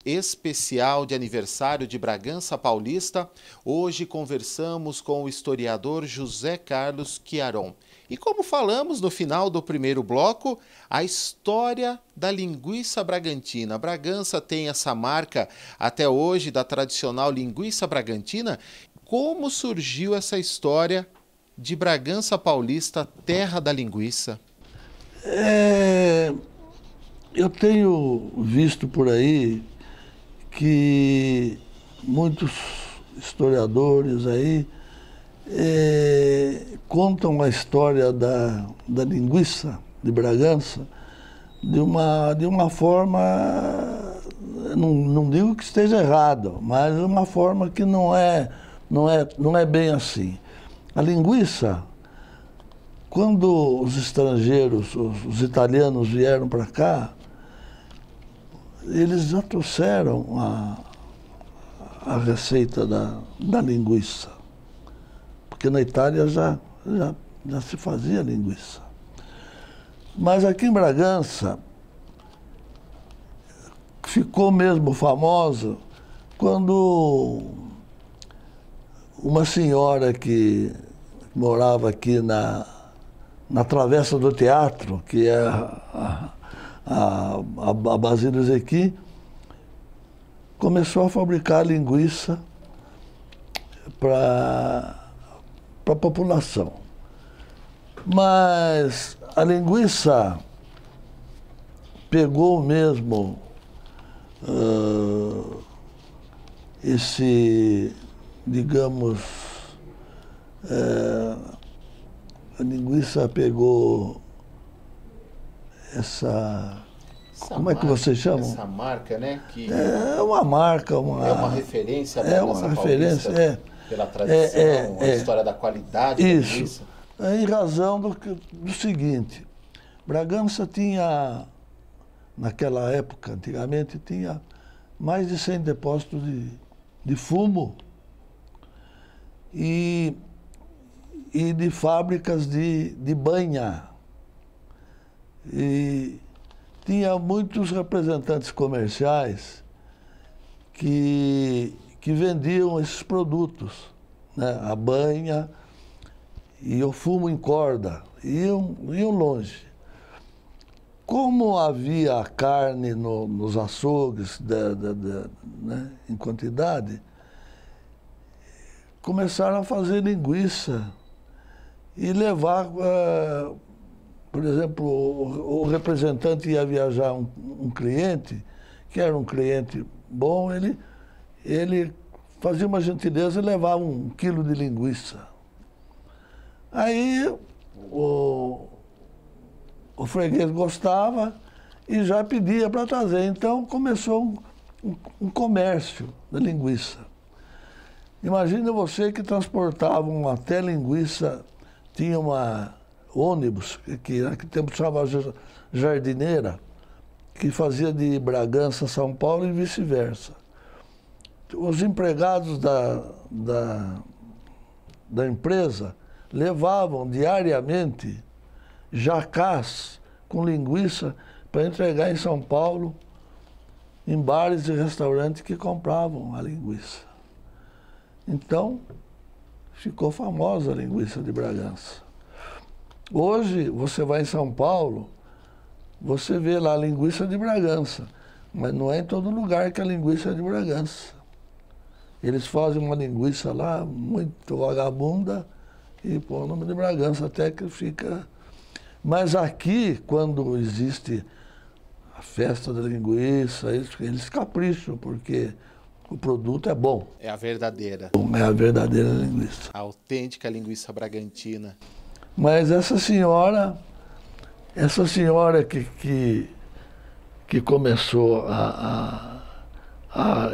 especial de aniversário de Bragança Paulista. Hoje conversamos com o historiador José Carlos Chiaron. E como falamos no final do primeiro bloco, a história da linguiça bragantina. Bragança tem essa marca até hoje da tradicional linguiça bragantina. Como surgiu essa história de Bragança Paulista, terra da linguiça? Eu tenho visto por aí que muitos historiadores aí contam a história da linguiça de Bragança de uma forma, não digo que esteja errado, mas de uma forma que não é bem assim. A linguiça, quando os estrangeiros, os italianos vieram para cá, eles já trouxeram a receita da linguiça, porque na Itália já se fazia linguiça. Mas aqui em Bragança ficou mesmo famosa quando uma senhora que morava aqui na Travessa do Teatro, que é a Basílio Ezequi, começou a fabricar linguiça para a população. Mas a linguiça pegou mesmo digamos, a linguiça pegou como é que vocês chamam? Essa marca, né? Que é uma marca, é uma referência. É uma referência, pela tradição, a história da qualidade da linguiça. Em razão do seguinte, Bragança tinha, naquela época, antigamente, tinha mais de 100 depósitos de fumo e de fábricas de banha. E tinha muitos representantes comerciais que vendiam esses produtos, né? A banha e o fumo em corda, iam longe. Como havia carne nos açougues né, em quantidade, começaram a fazer linguiça e levar, por exemplo, o representante ia viajar um cliente, que era um cliente bom, ele fazia uma gentileza e levava 1 quilo de linguiça. Aí o freguês gostava e já pedia para trazer. Então começou um comércio da linguiça. Imagina você que transportavam até linguiça, tinha uma ônibus, que naquele tempo chamava Jardineira, que fazia de Bragança a São Paulo e vice-versa. Os empregados da empresa levavam diariamente jacás com linguiça para entregar em São Paulo, em bares e restaurantes que compravam a linguiça. Então, ficou famosa a linguiça de Bragança. Hoje, você vai em São Paulo, você vê lá a linguiça de Bragança, mas não é em todo lugar que a linguiça é de Bragança. Eles fazem uma linguiça lá muito vagabunda e põem o nome de Bragança, até que fica... Mas aqui, quando existe a festa da linguiça, eles capricham, porque o produto é bom. É a verdadeira. É a verdadeira linguiça. A autêntica linguiça bragantina. Mas essa senhora que começou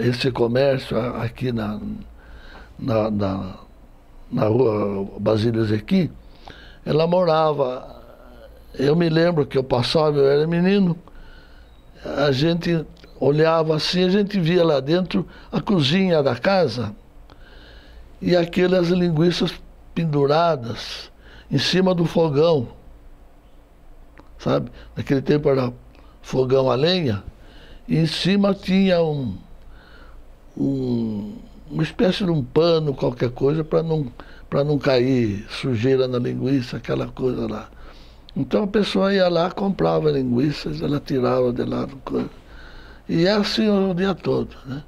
esse comércio aqui na rua Basílio Ezequi, ela morava... Eu me lembro que eu passava, eu era menino, a gente olhava assim, a gente via lá dentro a cozinha da casa e aquelas linguiças penduradas em cima do fogão, sabe? Naquele tempo era fogão a lenha, e em cima tinha uma espécie de um pano, qualquer coisa, para não cair sujeira na linguiça, aquela coisa lá. Então a pessoa ia lá, comprava linguiças, ela tirava de lá, e é assim o dia todo, né?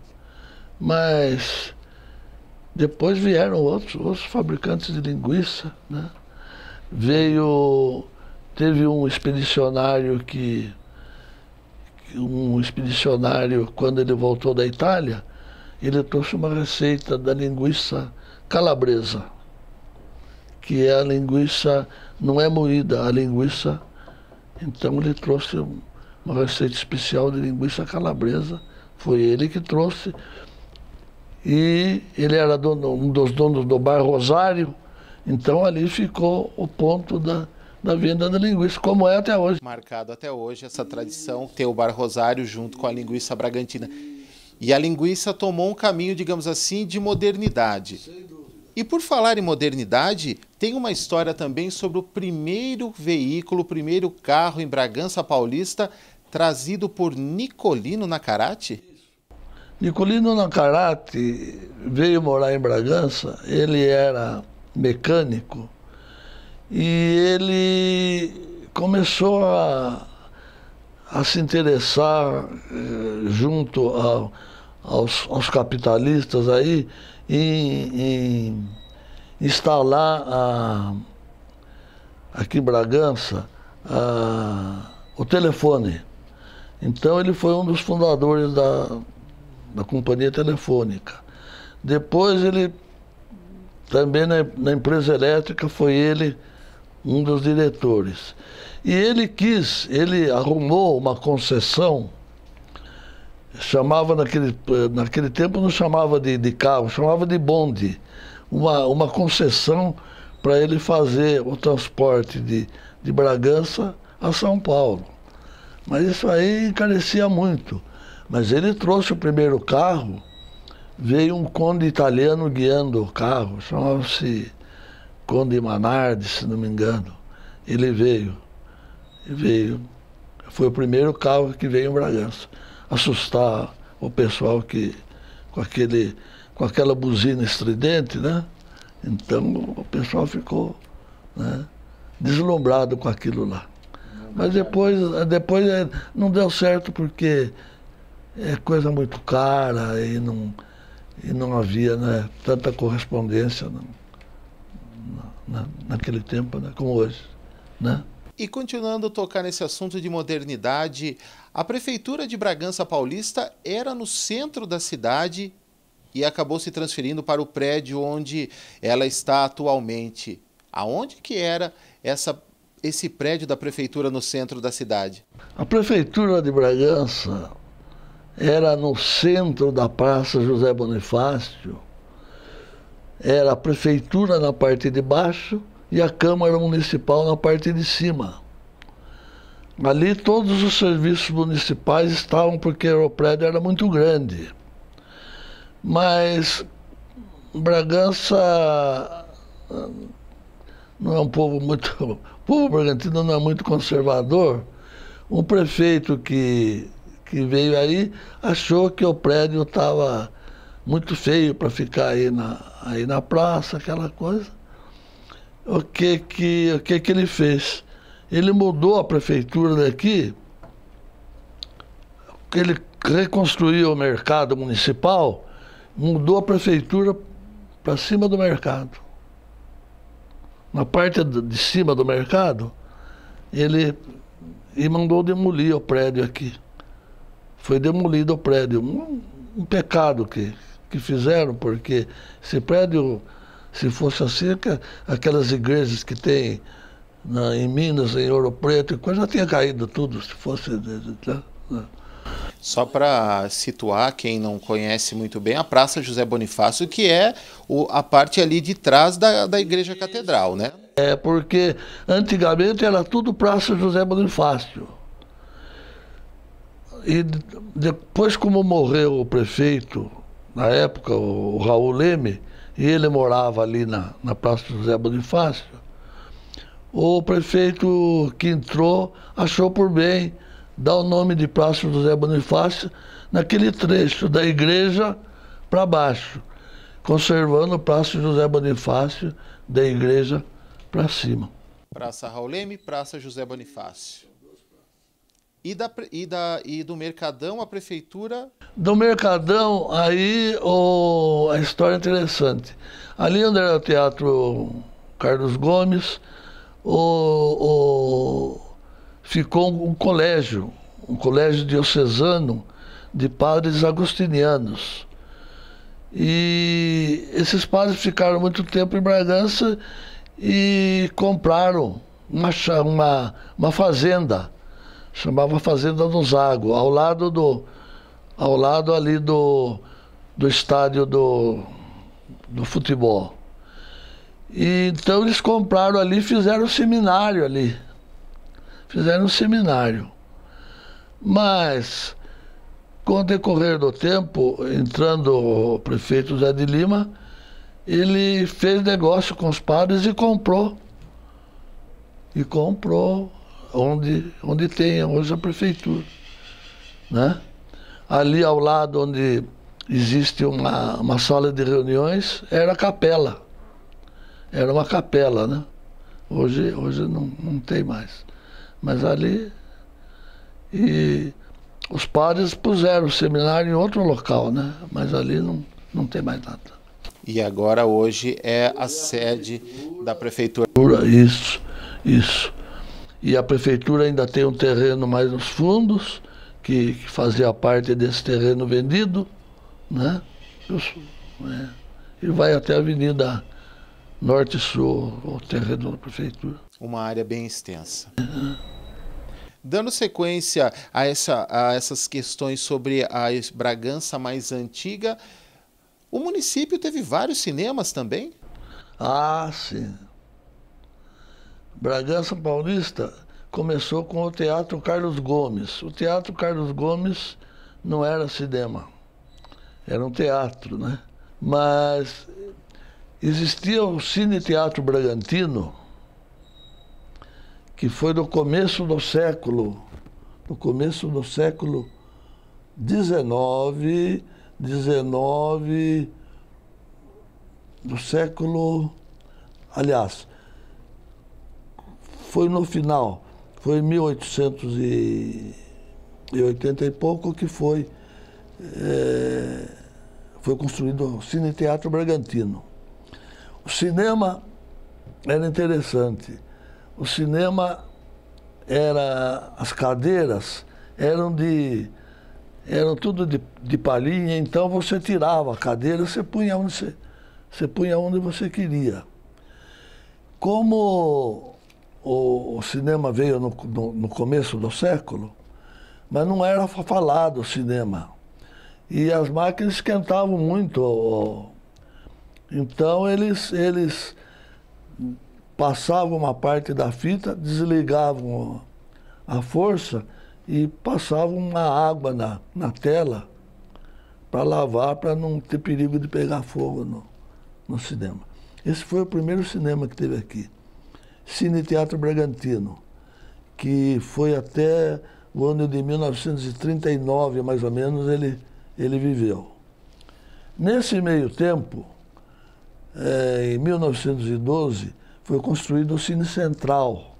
Mas depois vieram outros fabricantes de linguiça, né? Teve um expedicionário quando ele voltou da Itália, ele trouxe uma receita da linguiça calabresa, que é a linguiça, não é moída, a linguiça. Então ele trouxe uma receita especial de linguiça calabresa, foi ele que trouxe, e ele era um dos donos do Bar Rosário, então ali ficou o ponto da venda da linguiça, como é até hoje. Marcado até hoje essa tradição, ter o Bar Rosário junto com a linguiça bragantina. E a linguiça tomou um caminho, digamos assim, de modernidade. Sem dúvida. E por falar em modernidade, tem uma história também sobre o primeiro veículo, o primeiro carro em Bragança Paulista, trazido por Nicolino Nacarate? Nicolino Nacarate veio morar em Bragança, ele era mecânico e ele começou a se interessar junto aos capitalistas aí em instalar aqui em Bragança o telefone. Então ele foi um dos fundadores da companhia telefônica. Depois ele também na empresa elétrica foi ele um dos diretores. E ele arrumou uma concessão, chamava naquele tempo não chamava de carro, chamava de bonde, uma concessão para ele fazer o transporte de Bragança a São Paulo. Mas isso aí encarecia muito. Mas ele trouxe o primeiro carro, veio um conde italiano guiando o carro, chamava-se Conde Manardi, se não me engano. Ele veio. Foi o primeiro carro que veio em Bragança, assustar o pessoal com aquela buzina estridente, né? Então o pessoal ficou, né, deslumbrado com aquilo lá. Mas depois não deu certo porque é coisa muito cara e não havia, né, tanta correspondência naquele tempo, né, como hoje, né? E continuando a tocar nesse assunto de modernidade, a Prefeitura de Bragança Paulista era no centro da cidade e acabou se transferindo para o prédio onde ela está atualmente. Aonde que era esse prédio da Prefeitura no centro da cidade? A Prefeitura de Bragança era no centro da Praça José Bonifácio. Era a Prefeitura na parte de baixo e a Câmara Municipal na parte de cima. Ali todos os serviços municipais estavam, porque o prédio era muito grande. Mas Bragança não é um povo muito... O povo bragantino não é muito conservador. O prefeito que veio aí achou que o prédio estava muito feio para ficar aí na praça, aquela coisa. O que ele fez? Ele mudou a prefeitura daqui, ele reconstruiu o mercado municipal, mudou a prefeitura para cima do mercado. Na parte de cima do mercado, ele mandou demolir o prédio aqui. Foi demolido o prédio. Um pecado que fizeram, porque esse prédio, se fosse assim, aquelas igrejas que tem em Minas, em Ouro Preto, já tinha caído tudo, se fosse... Só para situar quem não conhece muito bem, a Praça José Bonifácio, que é a parte ali de trás da Igreja Catedral, né? É, porque antigamente era tudo Praça José Bonifácio. E depois, como morreu o prefeito, na época, o Raul Leme, e ele morava ali na Praça José Bonifácio, o prefeito que entrou achou por bem dá o nome de Praça José Bonifácio naquele trecho da igreja para baixo, conservando Praça José Bonifácio da igreja para cima. Praça Raul Leme, Praça José Bonifácio. E do Mercadão, a prefeitura? Do Mercadão, aí a história é interessante. Ali onde era o Teatro Carlos Gomes, ficou um colégio diocesano de padres agostinianos. E esses padres ficaram muito tempo em Bragança e compraram uma fazenda, chamava Fazenda do Zago, ao lado ali do estádio do futebol. E então eles compraram ali e fizeram um seminário ali. Fizeram um seminário. Mas, com o decorrer do tempo, entrando o prefeito Zé de Lima, ele fez negócio com os padres e comprou. E comprou onde tem hoje a prefeitura, né? Ali ao lado onde existe uma sala de reuniões, era a capela. Era uma capela, né? Hoje não tem mais. Mas ali... E os padres puseram o seminário em outro local, né? Mas ali não tem mais nada. E agora hoje é a sede da prefeitura. Isso. E a prefeitura ainda tem um terreno mais nos fundos, que fazia parte desse terreno vendido, né? E vai até a Avenida Norte e Sul, o terreno da prefeitura. Uma área bem extensa. Dando sequência a essas questões sobre a Bragança mais antiga, o município teve vários cinemas também? Ah, sim. Bragança Paulista começou com o Teatro Carlos Gomes. O Teatro Carlos Gomes não era cinema, era um teatro, né? Mas existia o Cine Teatro Bragantino, que foi no começo do século XIX, aliás, foi no final, foi em 1880 e pouco que foi construído o Cine Teatro Bragantino. O cinema era interessante. O cinema as cadeiras eram tudo de palhinha, então você tirava a cadeira, você punha onde você queria. Como o cinema veio no começo do século, mas não era falado o cinema. E as máquinas esquentavam muito. Então eles passavam uma parte da fita, desligavam a força e passavam uma água na tela para lavar, para não ter perigo de pegar fogo no cinema. Esse foi o primeiro cinema que teve aqui. Cine Teatro Bragantino, que foi até o ano de 1939, mais ou menos, ele viveu. Nesse meio tempo, em 1912, foi construído o Cine Central.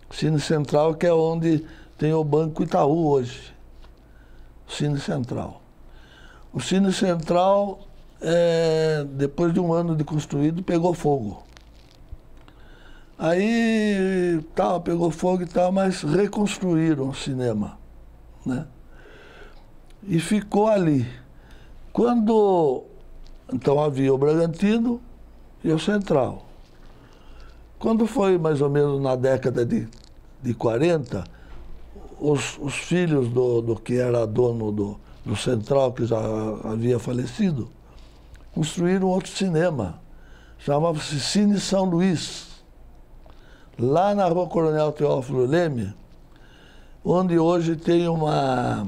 Cine Central, que é onde tem o Banco Itaú hoje. Cine Central. O Cine Central, depois de um ano de construído, pegou fogo. Aí pegou fogo e tal, mas reconstruíram o cinema, né? E ficou ali. Então havia o Bragantino e o Central. Quando foi mais ou menos na década de 40, os filhos do que era dono do Central, que já havia falecido, construíram outro cinema, chamava-se Cine São Luís, lá na Rua Coronel Teófilo Leme, onde hoje tem uma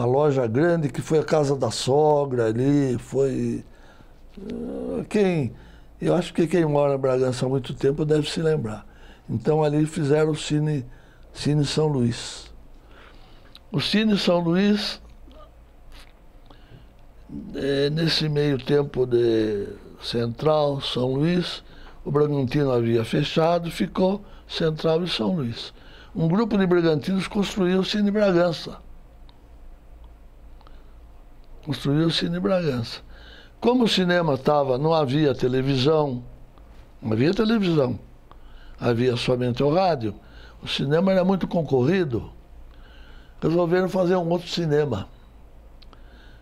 loja grande, que foi a casa da sogra ali, foi... Eu acho que quem mora em Bragança há muito tempo deve se lembrar. Então ali fizeram o Cine São Luís. O Cine São Luís, nesse meio tempo de Central, São Luís, o Bragantino havia fechado, ficou Central e São Luís. Um grupo de brigantinos construiu o Cine Bragança. Construiu o Cine Bragança. Como o cinema não havia televisão, havia somente o rádio, o cinema era muito concorrido, resolveram fazer um outro cinema.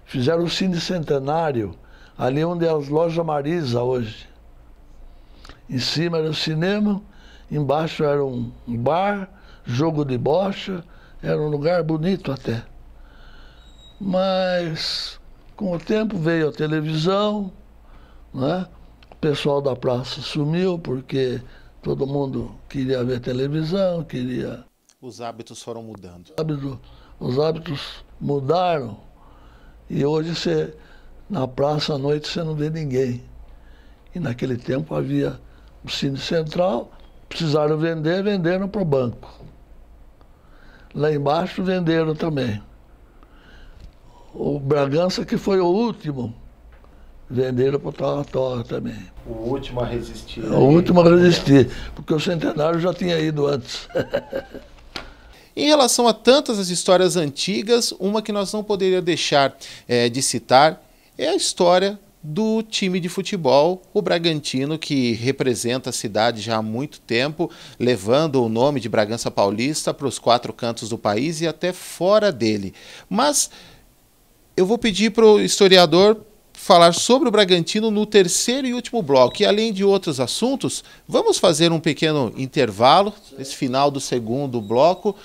Fizeram o Cine Centenário, ali onde é as lojas Marisa hoje. Em cima era o cinema, embaixo era um bar, jogo de bocha, era um lugar bonito até. Mas com o tempo veio a televisão, né? O pessoal da praça sumiu porque todo mundo queria ver televisão, queria... Os hábitos foram mudando. Os hábitos mudaram e hoje na praça à noite você não vê ninguém. E naquele tempo havia o Cine Central, precisaram vender, venderam para o banco. Lá embaixo venderam também. O Bragança, que foi o último, venderam para o Torra também. O último a resistir. O último a resistir, porque o Centenário já tinha ido antes. Em relação a tantas as histórias antigas, uma que nós não poderíamos deixar de citar é a história do time de futebol, o Bragantino, que representa a cidade já há muito tempo, levando o nome de Bragança Paulista para os 4 cantos do país e até fora dele. Mas eu vou pedir para o historiador falar sobre o Bragantino no terceiro e último bloco. E além de outros assuntos, vamos fazer um pequeno intervalo, nesse final do segundo bloco,